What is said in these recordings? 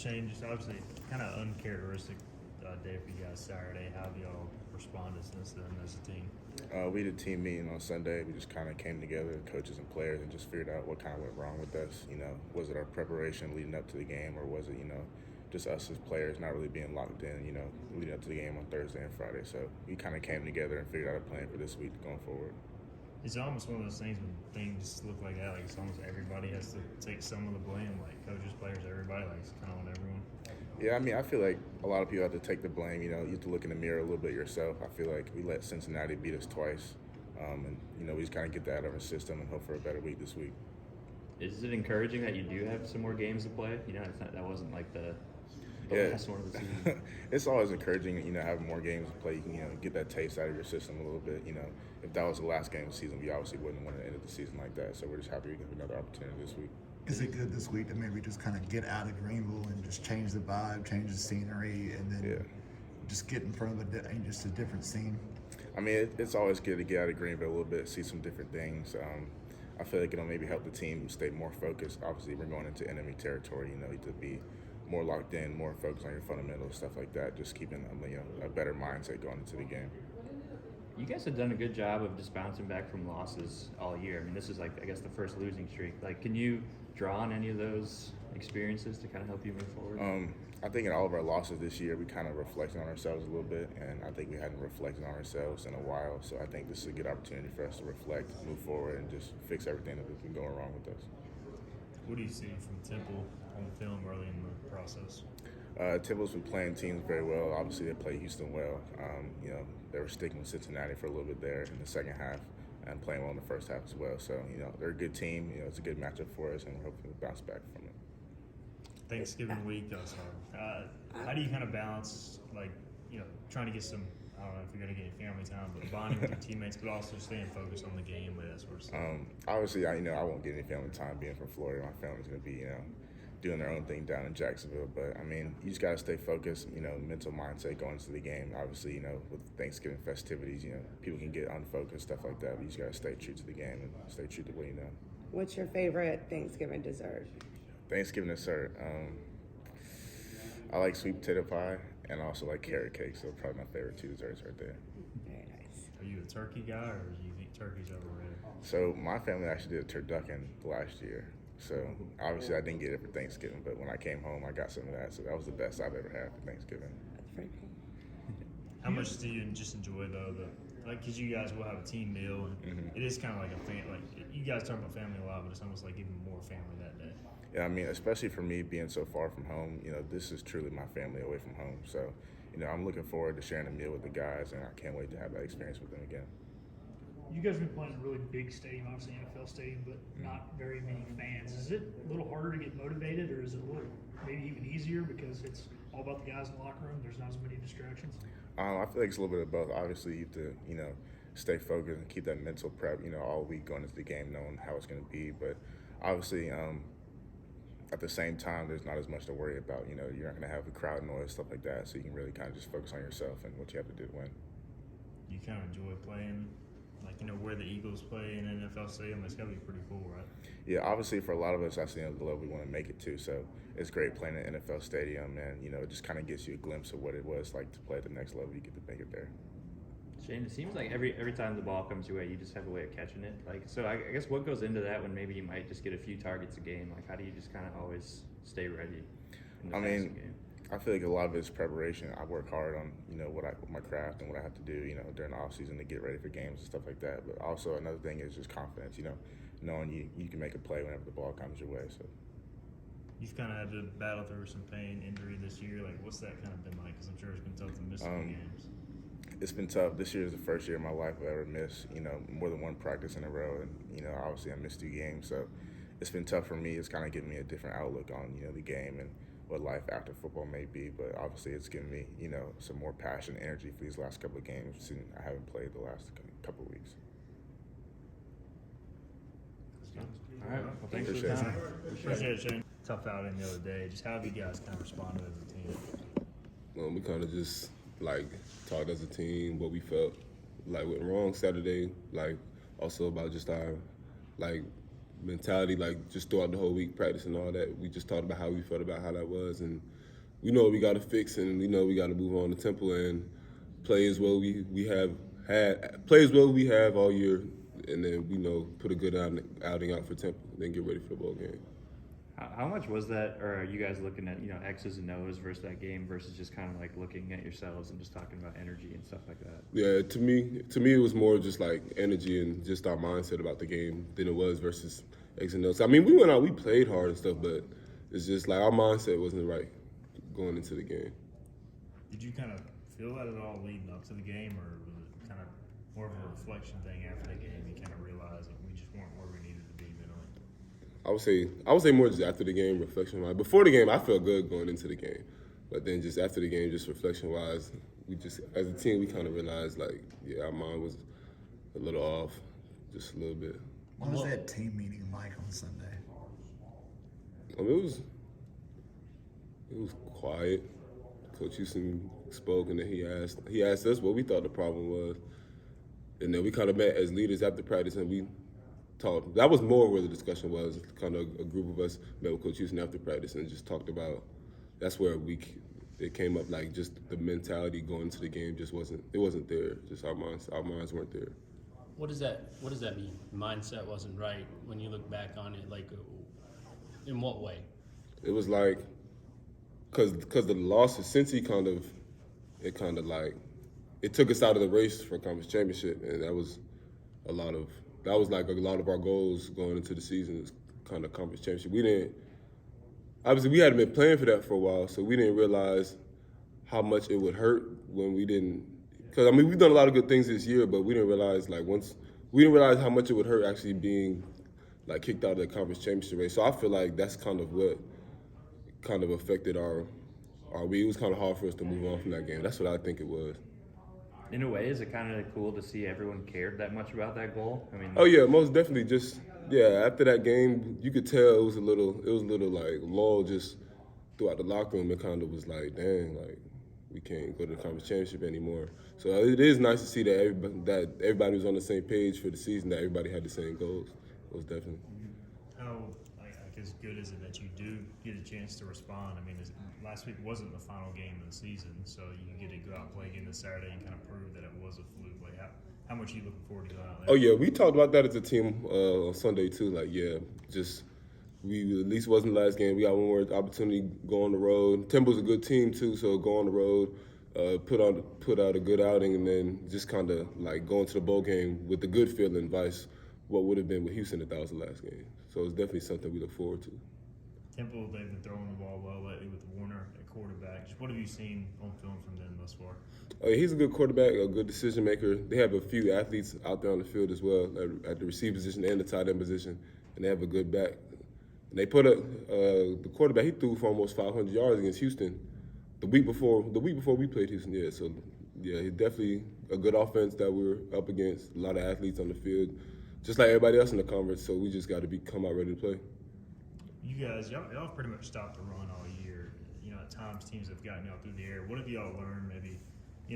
Shane, just obviously kind of uncharacteristic day for you guys Saturday. How have y'all responded since then as a team? We did a team meeting on Sunday. We just kind of came together, coaches and players, and just figured out what kind of went wrong with us. Was it our preparation leading up to the game, or was it, just us as players not really being locked in, leading up to the game on Thursday and Friday. So we kind of came together and figured out a plan for this week going forward. It's almost one of those things when things look like that, like it's almost everybody has to take some of the blame, like coaches, players, everybody, like it's kind of on everyone. Yeah, I feel like a lot of people have to take the blame. You have to look in the mirror a little bit yourself. I feel like we let Cincinnati beat us twice, and we just kind of get that out of our system and hope for a better week this week. Is it encouraging that you do have some more games to play? That wasn't like the last one of the season. It's always encouraging, having more games to play. You can, get that taste out of your system a little bit. If that was the last game of the season, we obviously wouldn't want to end the season like that. So we're just happy we get another opportunity this week. Is it good this week to maybe just kind of get out of Greenville and just change the vibe, change the scenery, and then just get in front of just a different scene? I mean, it's always good to get out of Greenville a little bit, see some different things. I feel like it'll maybe help the team stay more focused. Obviously, we're going into enemy territory. You have to be more locked in, more focused on your fundamentals, stuff like that. Just keeping a better mindset going into the game. You guys have done a good job of just bouncing back from losses all year. I mean, this is I guess the first losing streak. Can you draw on any of those experiences to kind of help you move forward? I think in all of our losses this year, we kind of reflected on ourselves a little bit, and I think we hadn't reflected on ourselves in a while. So I think this is a good opportunity for us to reflect, move forward, and just fix everything that's been going wrong with us. What do you see from Temple on the film early in the process? Temple's been playing teams very well. Obviously, they play Houston well. They were sticking with Cincinnati for a little bit there in the second half and playing well in the first half as well. So, they're a good team. It's a good matchup for us, and we're hoping to bounce back from it. Thanksgiving week, how do you kind of balance, trying to get some, I don't know if you're going to get family time, but bonding with your teammates, but also staying focused on the game, that sort of stuff? Obviously, I won't get any family time being from Florida. My family's going to be, doing their own thing down in Jacksonville. But, you just got to stay focused, mental mindset going into the game. Obviously, with Thanksgiving festivities, people can get unfocused, stuff like that. But you just got to stay true to the game and stay true to what you know. What's your favorite Thanksgiving dessert? Thanksgiving dessert. I like sweet potato pie and I also like carrot cake. So probably my favorite two desserts right there. Very nice. Are you a turkey guy or do you think turkey's overrated? So my family actually did a turducken last year. So obviously I didn't get it for Thanksgiving, but when I came home, I got some of that. So that was the best I've ever had for Thanksgiving. That's pretty cool. How much do you just enjoy though, because you guys will have a team meal, and it is kind of like a family. You guys talk about family a lot, but it's almost like even more family that day. Yeah, I mean, especially for me being so far from home, this is truly my family away from home. So, I'm looking forward to sharing a meal with the guys, and I can't wait to have that experience with them again. You guys have been playing in a really big stadium, obviously NFL stadium, but not very many fans. Is it a little harder to get motivated, or is it a little maybe even easier because it's all about the guys in the locker room? There's not as many distractions. I feel like it's a little bit of both. Obviously, you have to, stay focused and keep that mental prep, all week going into the game, knowing how it's going to be. But obviously, at the same time, there's not as much to worry about. You're not going to have the crowd noise, stuff like that. So you can really kind of just focus on yourself and what you have to do to win. You kind of enjoy playing, where the Eagles play in an NFL stadium. It's got to be pretty cool, right? Yeah, obviously for a lot of us, that's the level we want to make it to. So it's great playing in an NFL stadium, and it just kind of gives you a glimpse of what it was like to play at the next level. You get to make it there. Shane, it seems like every time the ball comes your way, you just have a way of catching it. So I guess what goes into that when maybe you might just get a few targets a game? How do you just kind of always stay ready in the passing game? I feel like a lot of it is preparation. I work hard on, my craft and what I have to do, during the off season to get ready for games and stuff like that. But also another thing is just confidence, knowing you can make a play whenever the ball comes your way. So you've kind of had to battle through some pain, injury this year. What's that kind of been like? Because I'm sure it's been tough to miss some games. It's been tough. This year is the first year of my life I've ever missed, more than one practice in a row. And, obviously I missed 2 games. So it's been tough for me. It's kind of given me a different outlook on, the game and what life after football may be. But obviously it's given me, some more passion and energy for these last couple of games. And I haven't played the last couple of weeks. All right. Well, thanks for the time. Appreciate it, Shane. Tough outing the other day. Just how have you guys kind of responded as a team? Well, we kind of just talked as a team, what we felt went wrong Saturday. Also about just our mentality, like just throughout the whole week, practice and all that. We just talked about how we felt about how that was, and we know we got to fix, and we know we got to move on to Temple and play as well we have all year, and then put a good outing out for Temple, and then get ready for the bowl game. How much was that, or are you guys looking at X's and O's versus that game versus just kind of like looking at yourselves and just talking about energy and stuff like that? Yeah, to me, it was more just like energy and just our mindset about the game than it was versus X and O's. I mean, we went out, we played hard and stuff, but it's just like our mindset wasn't right going into the game. Did you kind of feel that at all leading up to the game, or was it kind of more of a reflection thing after the game? You kind of realized that we just weren't where we needed to be mentally. I would say more just after the game, reflection-wise. Before the game, I felt good going into the game, but then just after the game, just reflection-wise, we just as a team we kind of realized like, yeah, our mind was a little off, just a little bit. What was that team meeting like on Sunday? I mean, it was quiet. Coach Houston spoke, and then he asked us what we thought the problem was, and then we kind of met as leaders after practice, and we talked. That was more where the discussion was. Kind of a group of us met with Coach Houston after practice and just talked about. That's where it came up, like just the mentality going into the game just wasn't there. Just our minds weren't there. What does that mean? Mindset wasn't right when you look back on it. Like, in what way? It was like, cause the losses, since it took us out of the race for conference championship, and that was like a lot of our goals going into the season is kind of conference championship. We hadn't been playing for that for a while, so we didn't realize how much it would hurt when we didn't. Because I mean, we've done a lot of good things this year, but we didn't realize how much it would hurt actually being like kicked out of the conference championship race. So I feel like that's kind of what kind of affected our week. It was kind of hard for us to move on from that game. That's what I think it was. In a way, is it kind of cool to see everyone cared that much about that goal? I mean, oh yeah, most definitely. Just after that game, you could tell it was a little like lull just throughout the locker room. It kind of was like, dang, like we can't go to the conference championship anymore. So it is nice to see that everybody was on the same page for the season, that everybody had the same goals. It was definitely. How as good is it that you do get a chance to respond? I mean, last week wasn't the final game of the season, so you get to go out and play again this Saturday and kind of prove that it was a fluke. Like, how much are you looking forward to going out there? Oh yeah, we talked about that as a team on Sunday too. Like, yeah, we at least wasn't the last game. We got one more opportunity to go on the road. Temple's a good team too, so go on the road, put out a good outing, and then just kind of like go into the bowl game with the good feeling, vice what would have been with Houston if that was the last game. So it's definitely something we look forward to. Temple, they've been throwing the ball well lately with Warner at quarterback. Just what have you seen on film from them thus far? He's a good quarterback, a good decision maker. They have a few athletes out there on the field as well, at the receiver position and the tight end position, and they have a good back. And they put the quarterback. He threw for almost 500 yards against Houston the week before we played Houston. Yeah, so yeah, he's definitely a good offense that we're up against. A lot of athletes on the field, just like everybody else in the conference. So we just got to come out ready to play. You guys, y'all pretty much stopped the run all year. At times teams have gotten y'all through the air. What have y'all learned, maybe,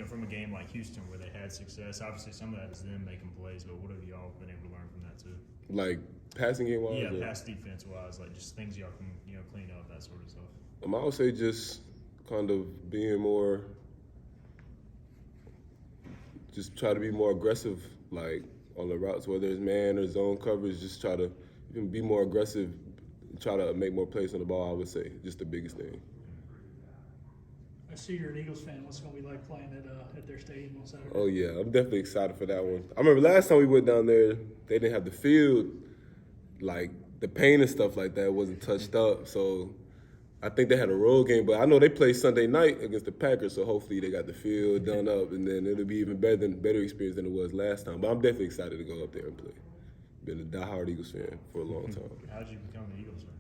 from a game like Houston where they had success? Obviously, some of that is them making plays, but what have y'all been able to learn from that too? Like passing game wise? Yeah, pass defense wise, like just things y'all can clean up, that sort of stuff. I would say just kind of being more, just try to be more aggressive, like on the routes, whether it's man or zone coverage. Just try to be more aggressive. Try to make more plays on the ball, I would say. Just the biggest thing. I see you're an Eagles fan. What's it going to be like playing at their stadium on Saturday? Oh, yeah. I'm definitely excited for that one. I remember last time we went down there, they didn't have the field. Like, the paint and stuff like that wasn't touched up. So I think they had a road game. But I know they play Sunday night against the Packers, so hopefully they got the field done up. And then it'll be even better experience than it was last time. But I'm definitely excited to go up there and play. Been a diehard Eagles fan for a long time. How did you become an Eagles fan?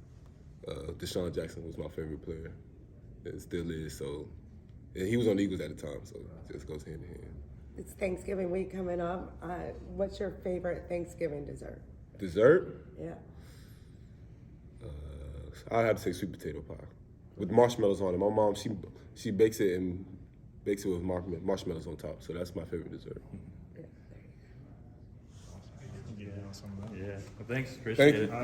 Deshaun Jackson was my favorite player, and still is. So, and he was on the Eagles at the time, so it just goes hand in hand. It's Thanksgiving week coming up. What's your favorite Thanksgiving dessert? Dessert? Yeah. I'd have to say sweet potato pie with marshmallows on it. My mom, she bakes it with marshmallows on top. So that's my favorite dessert. Yeah, some of that. Yeah. Well, thanks. Appreciate Thank it. you.